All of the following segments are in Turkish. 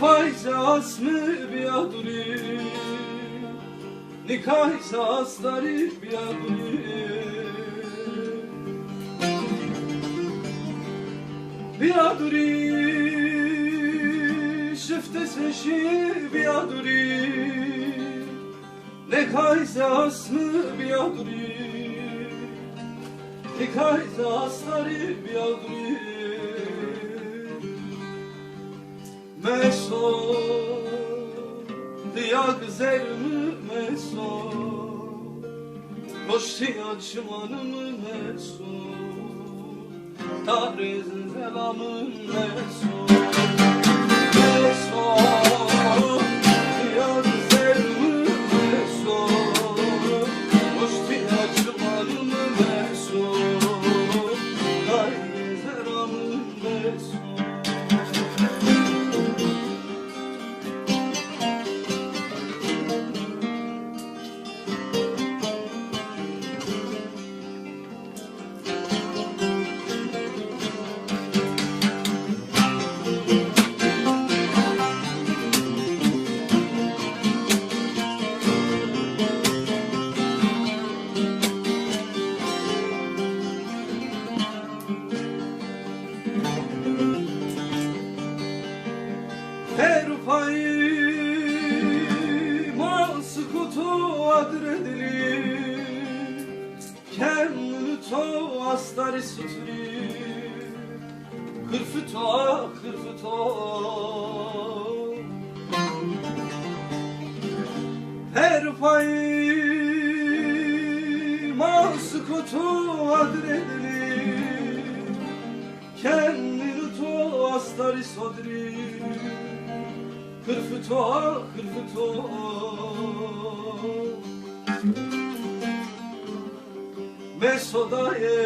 Nikajza asmy biaduri, nikajza asları biaduri. Biaduri, şifte seşi biaduri, nikajza asmy biaduri, nikajza asları biaduri. Meso, diag zermi meso, koşti açmanımı meso, Tabriz zelamın meso. Meso, diag zermi meso, koşti açmanımı meso, Tabriz zelamın meso. Her payıma sıkutu adredilir, kendini to astarı sütürü, kırfı to. Her payıma sıkutu adredilir, kendini to astarı sütürü, kırfı to. Mesodaye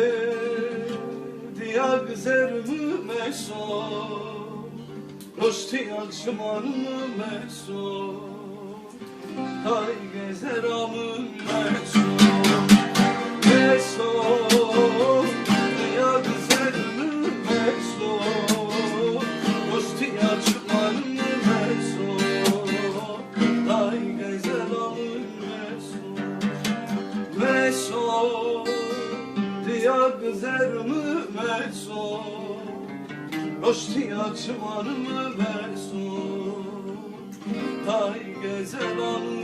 diyag zermi meso, roşti akşamanı meso, tay gezeramın meso. Meso diyag zermi meso, roşti akşamanı meso, tay gezeramın meso. Meso diag zermi meso, roşti akşamanı meso, tay gezeramın